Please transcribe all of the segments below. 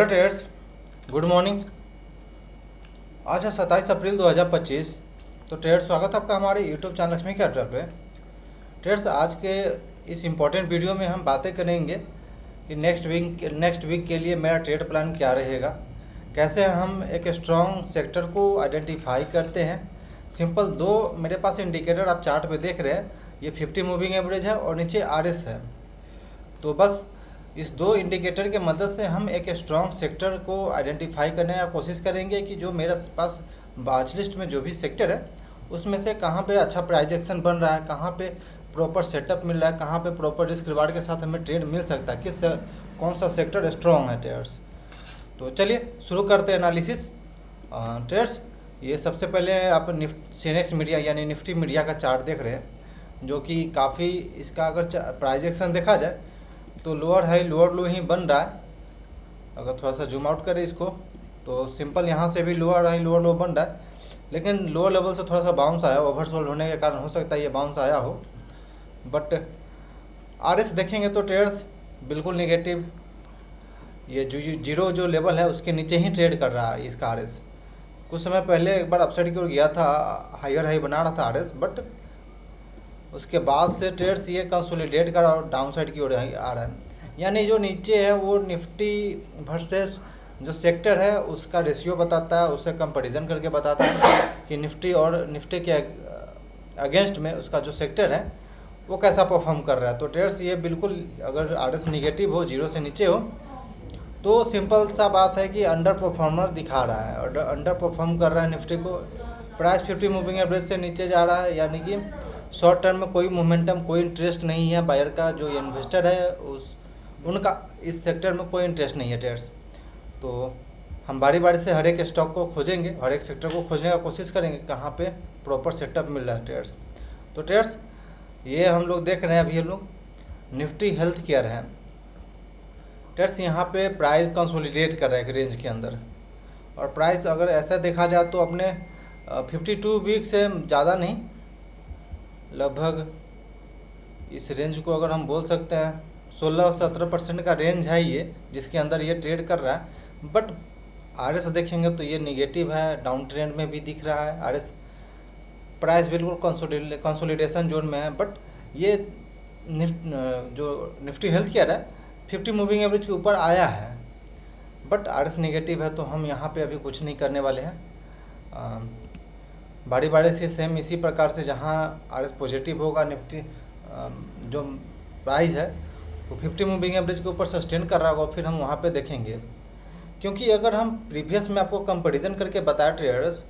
Traders, good morning. आज है 27 अप्रैल 2025। तो ट्रेडर्स, स्वागत है आपका हमारे यूट्यूब चैनल लक्ष्मी कैपिटल पे। ट्रेडर्स, आज के इस इम्पॉर्टेंट वीडियो में हम बातें करेंगे कि नेक्स्ट वीक के लिए मेरा ट्रेड प्लान क्या रहेगा, कैसे हम एक स्ट्रॉन्ग सेक्टर को आइडेंटिफाई करते हैं। सिंपल दो मेरे पास इंडिकेटर आप चार्ट पे देख रहे हैं, ये 50 मूविंग एवरेज है और नीचे RS है। तो बस इस दो इंडिकेटर के मदद से हम एक स्ट्रॉन्ग सेक्टर को आइडेंटिफाई करने का कोशिश करेंगे कि जो मेरे पास वॉच लिस्ट में जो भी सेक्टर है उसमें से कहाँ पे अच्छा प्राइस एक्शन बन रहा है, कहाँ पे प्रॉपर सेटअप मिल रहा है, कहाँ पे प्रॉपर रिस्क रिवार्ड के साथ हमें ट्रेड मिल सकता है, कौन सा सेक्टर स्ट्रॉन्ग है ट्रेडर्स। तो चलिए शुरू करते हैं एनालिसिस। ट्रेडर्स, ये सबसे पहले आप सीनेक्स मीडिया यानी निफ्टी मीडिया का चार्ट देख रहे हैं, जो कि काफ़ी इसका अगर प्राइस एक्शन देखा जाए तो लोअर हाई लोअर लो ही बन रहा है। अगर थोड़ा सा जूम आउट करें इसको तो सिंपल यहाँ से भी लोअर हाई लोअर लो बन रहा है, लेकिन लोअर लेवल से थोड़ा सा बाउंस आया, ओवरसोल्ड होने के कारण हो सकता है ये बाउंस आया हो। बट RS देखेंगे तो ट्रेड्स बिल्कुल नेगेटिव, ये जीरो जो लेवल है उसके नीचे ही ट्रेड कर रहा है इसका RS। कुछ समय पहले एक बार अपसाइड की ओर गया था, हायर हाई बना रहा था RS, बट उसके बाद से ट्रेड्स ये कंसोलिडेट कर और डाउन साइड की ओर आ रहा है। यानी जो नीचे है वो निफ्टी वर्सेस जो सेक्टर है उसका रेशियो बताता है, उससे कंपैरिजन करके बताता है कि निफ्टी के अगेंस्ट में उसका जो सेक्टर है वो कैसा परफॉर्म कर रहा है। तो ट्रेड्स ये बिल्कुल अगर RS निगेटिव हो, जीरो से नीचे हो, तो सिंपल सा बात है कि अंडर परफॉर्मर दिखा रहा है और अंडर परफॉर्म कर रहा है निफ्टी को। प्राइस 50 मूविंग एवरेज से नीचे जा रहा है, यानी कि शॉर्ट टर्म में कोई मोमेंटम, कोई इंटरेस्ट नहीं है बायर का। जो इन्वेस्टर है उनका इस सेक्टर में कोई इंटरेस्ट नहीं है ट्रेड्स। तो हम बारी बारी से हर एक स्टॉक को खोजेंगे, हर एक सेक्टर को खोजने का कोशिश करेंगे कहाँ पे प्रॉपर सेटअप मिल रहा है ट्रेड्स। तो ट्रेड्स ये हम लोग देख रहे हैं, अभी हम लोग निफ्टी हेल्थ केयर है ट्रेड्स। यहाँ पे प्राइस कंसोलिडेट कर रहा है एक रेंज के अंदर, और प्राइस अगर ऐसा देखा जाए तो अपने 52 वीक से ज़्यादा नहीं, लगभग इस रेंज को अगर हम बोल सकते हैं 16-17% का रेंज है ये, जिसके अंदर ये ट्रेड कर रहा है। बट RS देखेंगे तो ये निगेटिव है, डाउन ट्रेंड में भी दिख रहा है RS। प्राइस बिल्कुल कंसोलिडेशन जोन में है, बट ये जो निफ्टी हेल्थ केयर है 50 मूविंग एवरेज के ऊपर आया है, बट RS निगेटिव है। तो हम यहाँ पे अभी कुछ नहीं करने वाले हैं। बारी बारी से सेम इसी प्रकार से जहाँ RS पॉजिटिव होगा, निफ्टी जो प्राइस है वो 50 मूविंग एवरेज के ऊपर सस्टेन कर रहा होगा, फिर हम वहाँ पे देखेंगे। क्योंकि अगर हम प्रीवियस में आपको कंपैरिजन करके बताया ट्रेडर्स,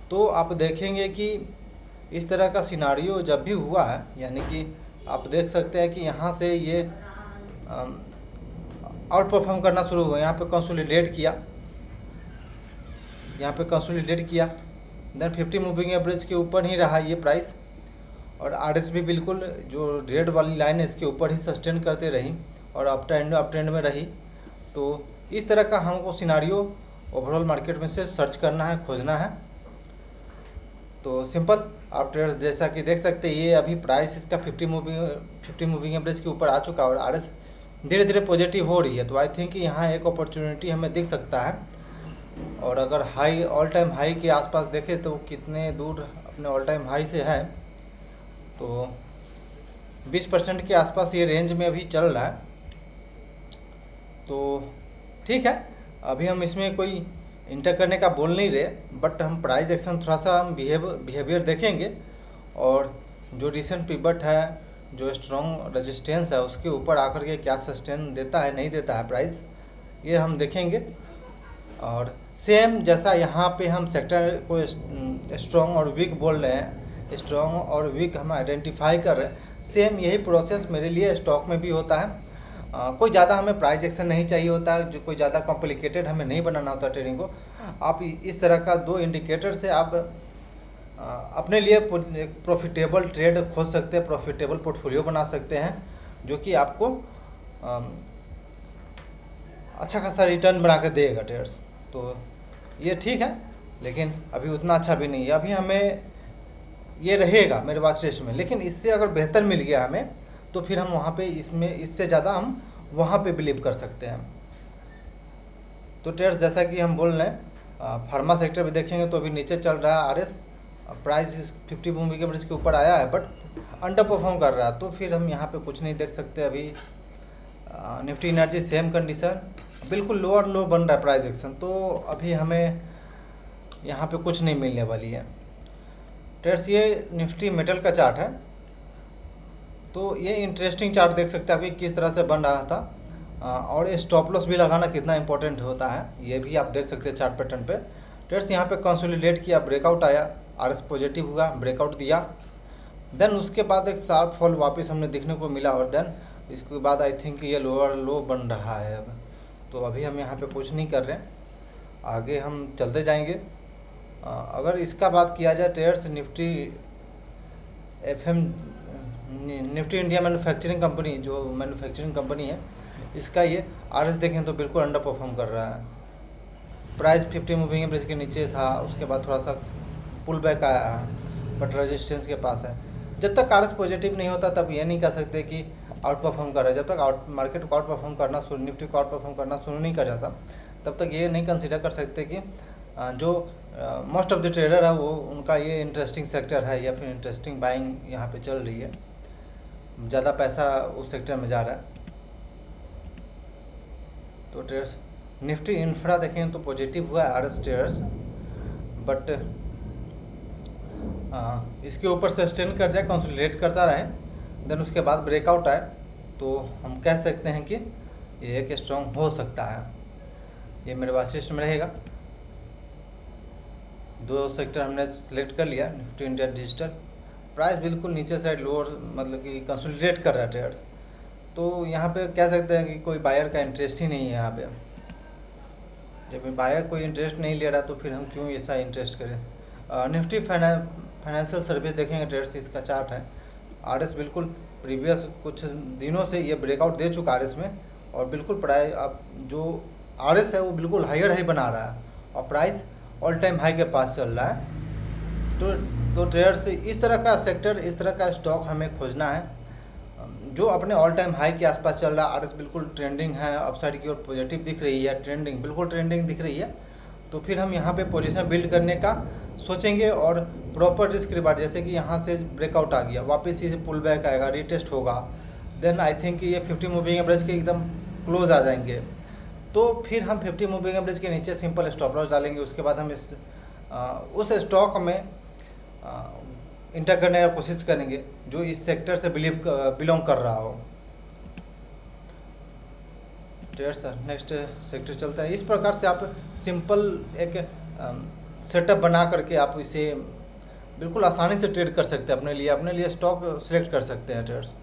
तो आप देखेंगे कि इस तरह का सिनारियो जब भी हुआ है, यानी कि आप देख सकते हैं कि यहाँ से ये आउट परफॉर्म करना शुरू हुआ, यहाँ पे कंसोलिडेट किया, देन 50 मूविंग एवरेज के ऊपर ही रहा ये प्राइस, और RS भी बिल्कुल जो रेड वाली लाइन है इसके ऊपर ही सस्टेन करते रही और अप ट्रेंड में रही। तो इस तरह का हमको सिनारियो ओवरऑल मार्केट में से सर्च करना है, खोजना है। तो सिंपल आप ट्रेडर्स जैसा कि देख सकते हैं, ये अभी प्राइस इसका 50 मूविंग एवरेज के ऊपर आ चुका है और RS धीरे धीरे पॉजिटिव हो रही है। तो आई थिंक यहाँ एक अपॉर्चुनिटी हमें दिख सकता है। और अगर हाई ऑल टाइम हाई के आसपास देखें तो कितने दूर अपने ऑल टाइम हाई से है, तो 20% के आसपास ये रेंज में अभी चल रहा है। तो ठीक है, अभी हम इसमें कोई इंटर करने का बोल नहीं रहे, बट हम प्राइस एक्शन थोड़ा सा हम बिहेवियर देखेंगे, और जो रिसेंट पिवट है, जो स्ट्रॉन्ग रेजिस्टेंस है, उसके ऊपर आकर के क्या सस्टेन देता है नहीं देता है प्राइस, ये हम देखेंगे। और सेम जैसा यहाँ पे हम सेक्टर को स्ट्रॉन्ग और वीक बोल रहे हैं, स्ट्रॉन्ग और वीक हम आइडेंटिफाई कर रहे हैं, सेम यही प्रोसेस मेरे लिए स्टॉक में भी होता है। कोई ज़्यादा हमें प्राइस एक्शन नहीं चाहिए होता है, जो कोई ज़्यादा कॉम्प्लिकेटेड हमें नहीं बनाना होता ट्रेडिंग को। आप इस तरह का दो इंडिकेटर से आप अपने लिए एक प्रॉफिटेबल ट्रेड खोज सकते हैं, प्रॉफिटेबल पोर्टफोलियो बना सकते हैं, जो कि आपको अच्छा खासा रिटर्न बना कर देगा ट्रेडर्स। तो ये ठीक है, लेकिन अभी उतना अच्छा भी नहीं है। अभी हमें ये रहेगा मेरे वॉच लिस्ट में, लेकिन इससे अगर बेहतर मिल गया हमें तो फिर हम वहाँ पे इससे ज़्यादा हम वहाँ पे बिलीव कर सकते हैं। तो ट्रेड्स जैसा कि हम बोल रहे हैं, फार्मा सेक्टर भी देखेंगे तो अभी नीचे चल रहा है आरएस, प्राइस इस 50 मूविंग एवरेज के ऊपर आया है बट अंडर परफॉर्म कर रहा है, तो फिर हम यहाँ पे कुछ नहीं देख सकते। अभी निफ्टी एनर्जी सेम कंडीशन, बिल्कुल लोअर लो बन रहा है प्राइस एक्शन, तो अभी हमें यहाँ पे कुछ नहीं मिलने वाली है। ट्रेड्स ये निफ्टी मेटल का चार्ट है, तो ये इंटरेस्टिंग चार्ट देख सकते हैं आप कि किस तरह से बन रहा था, और ये स्टॉप लॉस भी लगाना कितना इंपॉर्टेंट होता है ये भी आप देख सकते हैं चार्ट पैटर्न पे। ट्रेड्स यहाँ पे कंसोलिडेट किया, ब्रेकआउट आया, आरएस पॉजिटिव हुआ, ब्रेकआउट दिया, देन उसके बाद एक शार्प फॉल वापस हमने देखने को मिला, और देन इसके बाद आई थिंक ये लोअर लो बन रहा है अब। तो अभी हम यहाँ पे कुछ नहीं कर रहे हैं, आगे हम चलते जाएंगे। अगर इसका बात किया जाए trades Nifty India manufacturing company, जो मैन्युफैक्चरिंग कंपनी है, इसका ये आरएस देखें तो बिल्कुल अंडर परफॉर्म कर रहा है। प्राइस 50 मूविंग एवरेज के नीचे था, उसके बाद थोड़ा सा पुल बैक आया है बट रेजिस्टेंस के पास है। जब तक आरएस पॉजिटिव नहीं होता तब ये नहीं कह सकते कि आउट परफॉर्म कर रहा है। जब तक मार्केट को आउट परफॉर्म करना शुरू, निफ्टी को आउट परफॉर्म करना शुरू नहीं कर जाता, तब तक ये नहीं कंसिडर कर सकते कि जो मोस्ट ऑफ द ट्रेडर है वो उनका ये इंटरेस्टिंग सेक्टर है या फिर इंटरेस्टिंग बाइंग यहाँ पे चल रही है, ज़्यादा पैसा उस सेक्टर में जा रहा है। तो ट्रेड्स निफ्टी इंफ्रा देखें तो पॉजिटिव हुआ है आरएस ट्रेडर्स, बट इसके ऊपर सस्टेन कर जाए, कंसोलिडेट करता रहे, देन उसके बाद ब्रेकआउट आए, तो हम कह सकते हैं कि ये एक स्ट्रॉन्ग हो सकता है। ये मेरे वाच लिस्ट में रहेगा। दो सेक्टर हमने सेलेक्ट कर लिया, निफ्टी इंडिया डिजिटल, प्राइस बिल्कुल नीचे साइड लोअर मतलब कि कंसोलिडेट कर रहा है ट्रेड्स, तो यहाँ पे कह सकते हैं कि कोई बायर का इंटरेस्ट ही नहीं है यहाँ पे। जब बायर कोई इंटरेस्ट नहीं ले रहा तो फिर हम क्यों ऐसा इंटरेस्ट करें। निफ्टी फाइनेंशियल सर्विस देखेंगे ट्रेड्स, इसका चार्ट है, आरएस बिल्कुल प्रीवियस कुछ दिनों से ये ब्रेकआउट दे चुका आरएस में, और बिल्कुल प्राइस अब जो आरएस है वो बिल्कुल हायर हाई बना रहा है और प्राइस ऑल टाइम हाई के पास चल रहा है। तो ट्रेडर्स इस तरह का सेक्टर, इस तरह का स्टॉक हमें खोजना है जो अपने ऑल टाइम हाई के आसपास चल रहा है। आरएस बिल्कुल ट्रेंडिंग है, अपसाइड की ओर पॉजिटिव दिख रही है, ट्रेंडिंग बिल्कुल ट्रेंडिंग दिख रही है, तो फिर हम यहाँ पे पोजीशन बिल्ड करने का सोचेंगे, और प्रॉपर रिस्क रिवार्ड, जैसे कि यहाँ से ब्रेकआउट आ गया, वापस ही पुल बैक आएगा, रीटेस्ट होगा, देन आई थिंक ये 50 मूविंग एवरेज के एकदम क्लोज आ जाएंगे, तो फिर हम 50 मूविंग एवरेज के नीचे सिंपल स्टॉप लॉस डालेंगे। उसके बाद हम उस स्टॉक में इंटर करने का कोशिश करेंगे जो इस सेक्टर से बिलोंग कर रहा हो। सर नेक्स्ट सेक्टर चलता है। इस प्रकार से आप सिंपल एक सेटअप बना करके आप इसे बिल्कुल आसानी से ट्रेड कर सकते हैं, अपने लिए स्टॉक सिलेक्ट कर सकते हैं ट्रेड्स।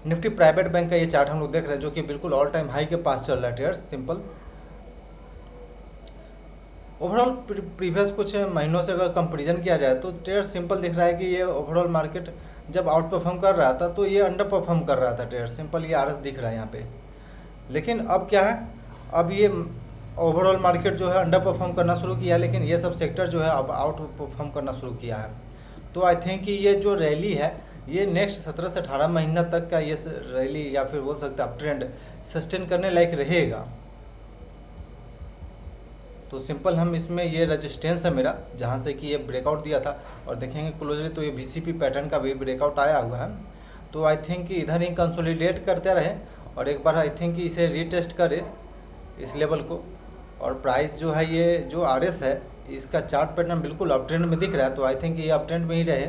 निफ्टी प्राइवेट बैंक का ये चार्ट हम लोग देख रहे हैं जो कि बिल्कुल ऑल टाइम हाई के पास चल रहा है ट्रेड्स, सिंपल। ओवरऑल प्रीवियस कुछ महीनों से अगर कंपैरिजन किया जाए तो ट्रेड सिंपल दिख रहा है कि ये ओवरऑल मार्केट जब आउट परफॉर्म कर रहा था तो ये अंडर परफॉर्म कर रहा था ट्रेड, सिंपल ये आरएस दिख रहा है यहाँ पे। लेकिन अब क्या है, अब ये ओवरऑल मार्केट जो है अंडर परफॉर्म करना शुरू किया, लेकिन ये सब सेक्टर जो है अब आउट परफॉर्म करना शुरू किया है। तो आई थिंक कि ये जो रैली है ये नेक्स्ट 17 से 18 महीना तक का ये रैली या फिर बोल सकते हैं आप ट्रेंड सस्टेन करने लायक रहेगा। तो सिंपल हम इसमें ये रेजिस्टेंस है मेरा जहाँ से कि ये ब्रेकआउट दिया था, और देखेंगे क्लोजली तो ये VCP पैटर्न का भी ब्रेकआउट आया हुआ है। तो आई थिंक कि इधर ही कंसोलिडेट करते रहे और एक बार आई थिंक कि इसे रीटेस्ट करे इस लेवल को, और प्राइस जो है ये जो आरएस है इसका चार्ट पैटर्न बिल्कुल अप ट्रेंड में दिख रहा है, तो आई थिंक ये अप ट्रेंड में ही रहे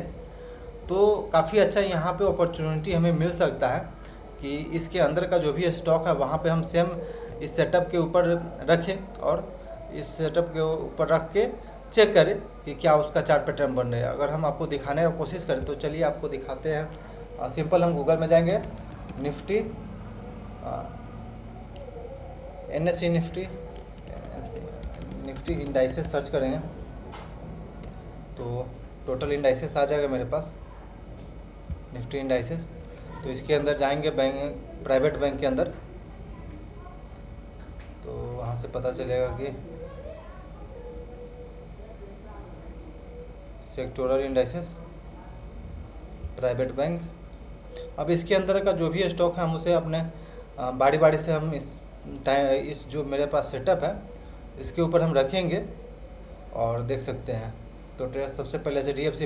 तो काफ़ी अच्छा यहाँ पे अपॉर्चुनिटी हमें मिल सकता है कि इसके अंदर का जो भी स्टॉक है वहाँ पे हम सेम इस सेटअप के ऊपर रखें और इस सेटअप के ऊपर रख के चेक करें कि क्या उसका चार्ट पैटर्न बन रहा है। अगर हम आपको दिखाने का कोशिश करें तो चलिए आपको दिखाते हैं। सिंपल हम गूगल में जाएंगे, Nifty NSE Nifty indices search करेंगे तो टोटल इंडाइसेस आ जाएगा मेरे पास, निफ्टी इंडाइसेस। तो इसके अंदर जाएंगे बैंक, प्राइवेट बैंक के अंदर, तो वहाँ से पता चलेगा कि सेक्टोरल इंडाइसेस प्राइवेट बैंक। अब इसके अंदर का जो भी स्टॉक है हम उसे अपने बारी बारी से हम इस जो मेरे पास सेटअप है इसके ऊपर हम रखेंगे और देख सकते हैं। तो ट्रेड्स सबसे पहले HDFC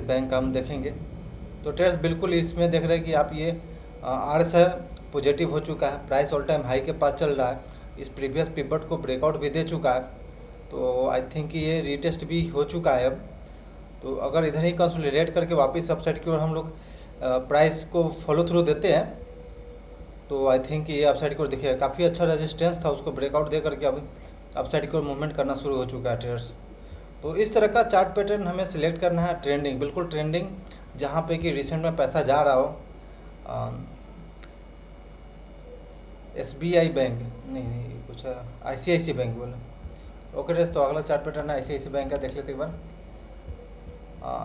बैंक का हम देखेंगे। तो ट्रेड्स बिल्कुल इसमें देख रहे हैं कि आप ये आर्स है, पॉजिटिव हो चुका है, प्राइस ऑल टाइम हाई के पास चल रहा है, इस प्रीवियस पिवट को ब्रेकआउट भी दे चुका है। तो आई थिंक ये रीटेस्ट भी हो चुका है अब। तो अगर इधर ही कंसोलिडेट करके वापस अपसाइड की ओर हम लोग प्राइस को फॉलो थ्रू देते हैं तो आई थिंक ये अपसाइड की ओर दिखेगा। काफ़ी अच्छा रेजिस्टेंस था, उसको ब्रेकआउट दे करके अब अपसाइड की ओर मूवमेंट करना शुरू हो चुका है ट्रेड्स। तो इस तरह का चार्ट पैटर्न हमें सिलेक्ट करना है, ट्रेंडिंग, बिल्कुल ट्रेंडिंग, जहाँ पे कि रिसेंट में पैसा जा रहा हो। SBI बैंक नहीं कुछ ICICI बैंक बोला। ओके ट्रेड्स, तो अगला चार्ट पैटर्न है ICICI बैंक का, देख लेते एक बार।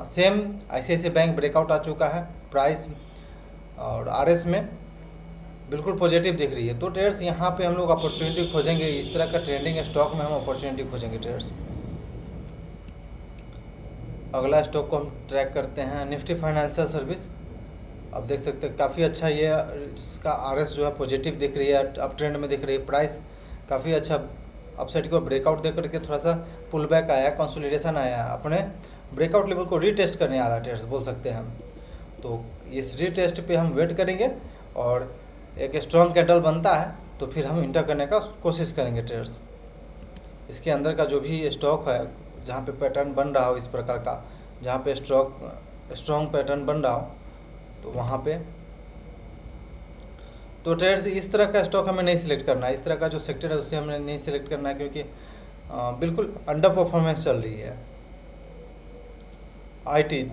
सेम ICICI बैंक ब्रेकआउट आ चुका है, प्राइस और RS में बिल्कुल पॉजिटिव दिख रही है। तो ट्रेड्स यहाँ पे हम लोग अपॉर्चुनिटी खोजेंगे, इस तरह का ट्रेंडिंग स्टॉक में हम अपॉर्चुनिटी खोजेंगे ट्रेड्स। अगला स्टॉक को हम ट्रैक करते हैं निफ्टी फाइनेंशियल सर्विस। अब देख सकते हैं काफ़ी अच्छा ये इसका RS जो है पॉजिटिव दिख रही है, अप ट्रेंड में दिख रही है, प्राइस काफ़ी अच्छा अपसाइड को ब्रेकआउट दे करके थोड़ा सा पुल बैक आया, कंसोलिडेशन आया, अपने ब्रेकआउट लेवल को रीटेस्ट करने आ रहा है ट्रेड्स बोल सकते हैं हम। तो इस रीटेस्ट पे हम वेट करेंगे और एक स्ट्रॉन्ग कैंडल बनता है तो फिर हम इंटर करने का कोशिश करेंगे ट्रेड्स। इसके अंदर का जो भी स्टॉक है जहाँ पे पैटर्न बन रहा हो इस प्रकार का, जहाँ पे स्ट्रॉन्ग पैटर्न बन रहा हो तो वहाँ पे तो ट्रेड्स इस तरह का स्टॉक हमें नहीं सिलेक्ट करना है, इस तरह का जो सेक्टर है उसे हमें नहीं सिलेक्ट करना है, क्योंकि बिल्कुल अंडर परफॉर्मेंस चल रही है। IT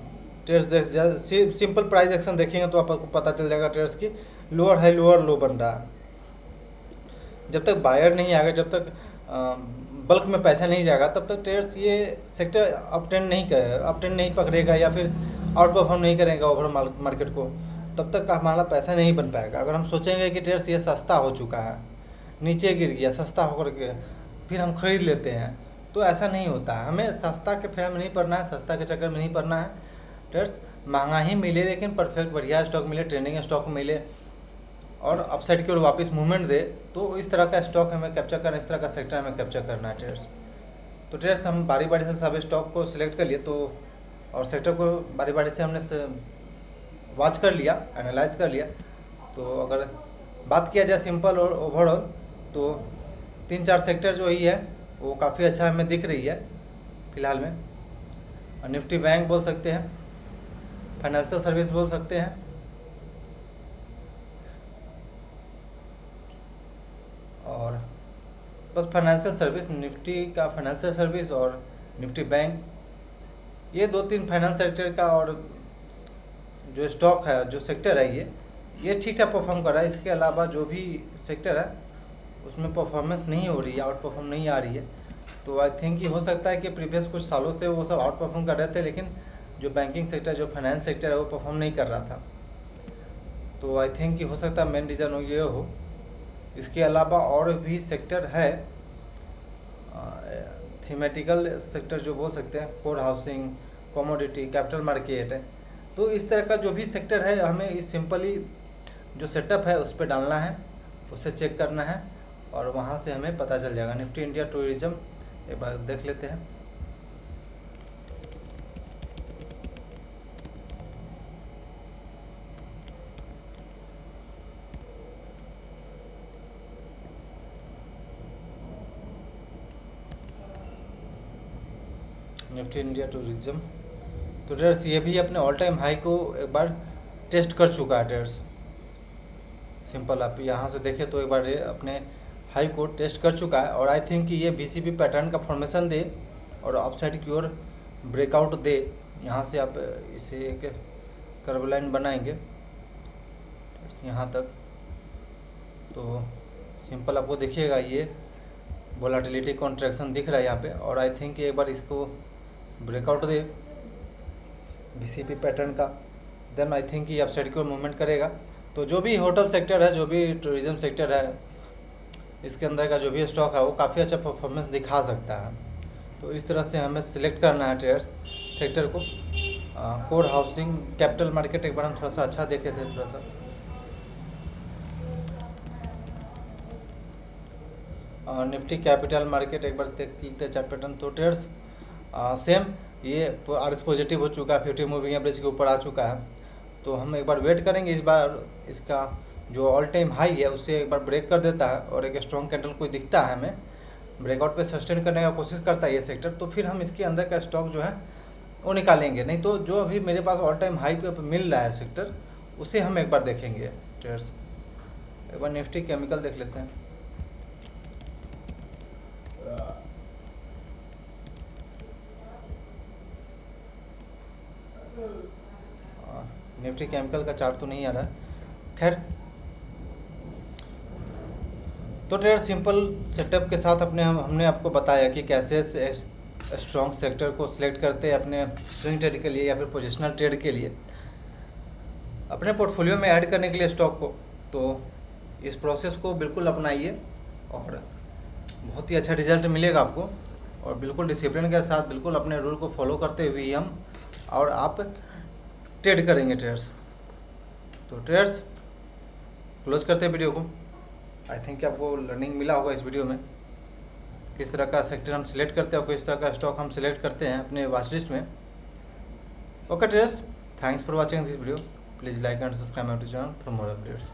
trades simple price action देखेंगे तो आपको पता चल जाएगा ट्रेड्स की लोअर हाई लोअर लो बन रहा है। जब तक बायर नहीं आएगा, जब तक बल्क में पैसा नहीं जाएगा, तब तक ट्रेड्स ये सेक्टर अप ट्रेंड नहीं पकड़ेगा या फिर आउट परफॉर्म नहीं करेगा ओवरऑल मार्केट को, तब तक हमारा पैसा नहीं बन पाएगा। अगर हम सोचेंगे कि ट्रेड्स ये सस्ता हो चुका है, नीचे गिर गया, सस्ता होकर के फिर हम खरीद लेते हैं, तो ऐसा नहीं होता है। हमें सस्ता के फेरा में नहीं पड़ना है, सस्ता के चक्कर में नहीं पड़ना है। ट्रेड्स महंगा ही मिले लेकिन परफेक्ट बढ़िया स्टॉक मिले, ट्रेंडिंग स्टॉक मिले और अपसाइड की ओर वापस मूवमेंट दे, तो इस तरह का स्टॉक हमें कैप्चर करना, इस तरह का सेक्टर हमें कैप्चर करना है ट्रेड्स। तो ट्रेड्स हम बारी बारी से सब स्टॉक को सिलेक्ट कर लिए, तो और सेक्टर को बारी बारी से हमने वॉच कर लिया, एनालाइज कर लिया। तो अगर बात किया जाए सिंपल और ओवरऑल, तो 3-4 सेक्टर जो ही है वो काफ़ी अच्छा हमें दिख रही है फ़िलहाल में। निफ्टी बैंक बोल सकते हैं, फाइनेंशियल सर्विस बोल सकते हैं, और बस फाइनेंशियल सर्विस, निफ्टी का फाइनेंशियल सर्विस और निफ्टी बैंक, ये 2-3 फाइनेंस सेक्टर का और जो स्टॉक है, जो सेक्टर है ये ठीक ठाक परफॉर्म कर रहा है। इसके अलावा जो भी सेक्टर है उसमें परफॉर्मेंस नहीं हो रही है, आउट परफॉर्म नहीं आ रही है। तो आई थिंक ये हो सकता है कि प्रीवियस कुछ सालों से वो सब आउट परफॉर्म कर रहे थे, लेकिन जो बैंकिंग सेक्टर, जो फाइनेंस सेक्टर है वो परफॉर्म नहीं कर रहा था। तो आई थिंक ये हो सकता है मेन रीज़न ये हो। इसके अलावा और भी सेक्टर है, थीमेटिकल सेक्टर जो बोल सकते हैं, core housing, commodity, capital market है। तो इस तरह का जो भी सेक्टर है हमें इस सिंपली जो सेटअप है उस पर डालना है, उसे चेक करना है और वहाँ से हमें पता चल जाएगा। निफ्टी इंडिया टूरिज्म एक बार देख लेते हैं। निफ्टी इंडिया टूरिज्म, तो ट्रेड्स ये भी अपने ऑल टाइम हाई को एक बार टेस्ट कर चुका है ट्रेड्स। सिंपल आप यहाँ से देखें तो एक बार अपने हाई को टेस्ट कर चुका है और आई थिंक कि ये BCP पैटर्न का फॉर्मेशन दे और अपसाइड की ओर ब्रेकआउट दे। यहाँ से आप इसे एक कर्व लाइन बनाएंगे यहाँ तक, तो सिंपल आपको देखिएगा ये वोलेटिलिटी कॉन्ट्रैक्शन दिख रहा है यहाँ पे, और आई थिंक एक बार इसको ब्रेकआउट दे BCP पैटर्न का, देन आई थिंक ये अपसाइड की ओर मूवमेंट करेगा। तो जो भी होटल सेक्टर है, जो भी टूरिज्म सेक्टर है, इसके अंदर का जो भी स्टॉक है वो काफ़ी अच्छा परफॉर्मेंस दिखा सकता है। तो इस तरह से हमें सिलेक्ट करना है ट्रेड्स सेक्टर को। कोर हाउसिंग, कैपिटल मार्केट एक बार हम थोड़ा सा अच्छा देखे थे, थोड़ा सा निफ्टी कैपिटल मार्केट एक बार देख लेते हैं चार्ट पैटर्न। तो ट्रेड्स सेम ये आरएस पॉजिटिव हो चुका है, 50 मूविंग एवरेज के ऊपर आ चुका है। तो हम एक बार वेट करेंगे, इस बार इसका जो ऑल टाइम हाई है उसे एक बार ब्रेक कर देता है और एक स्ट्रॉन्ग कैंडल कोई दिखता है हमें, ब्रेकआउट पे सस्टेन करने का कोशिश करता है ये सेक्टर, तो फिर हम इसके अंदर का स्टॉक जो है वो निकालेंगे। नहीं तो जो अभी मेरे पास ऑल टाइम हाई पे मिल रहा है सेक्टर, उसे हम एक बार देखेंगे ट्रेड्स। एक बार निफ्टी केमिकल देख लेते हैं। निफ्टी केमिकल का चार्ट तो नहीं आ रहा है, खैर। तो ट्रेड सिंपल सेटअप के साथ हमने आपको बताया कि कैसे स्ट्रॉन्ग सेक्टर को सिलेक्ट करते हैं अपने स्विंग ट्रेड के लिए या फिर पोजिशनल ट्रेड के लिए, अपने पोर्टफोलियो में ऐड करने के लिए स्टॉक को। तो इस प्रोसेस को बिल्कुल अपनाइए और बहुत ही अच्छा रिजल्ट मिलेगा आपको। और बिल्कुल डिसिप्लिन के साथ बिल्कुल अपने रूल को फॉलो करते हुए हम और आप ट्रेड करेंगे ट्रेड्स। तो ट्रेड्स क्लोज करते हैं वीडियो को। आई थिंक आपको लर्निंग मिला होगा इस वीडियो में, किस तरह का सेक्टर हम सिलेक्ट करते हैं और किस तरह का स्टॉक हम सिलेक्ट करते हैं अपने वॉच लिस्ट में। Okay trades, thanks for watching this video. Please like and subscribe my channel for more updates.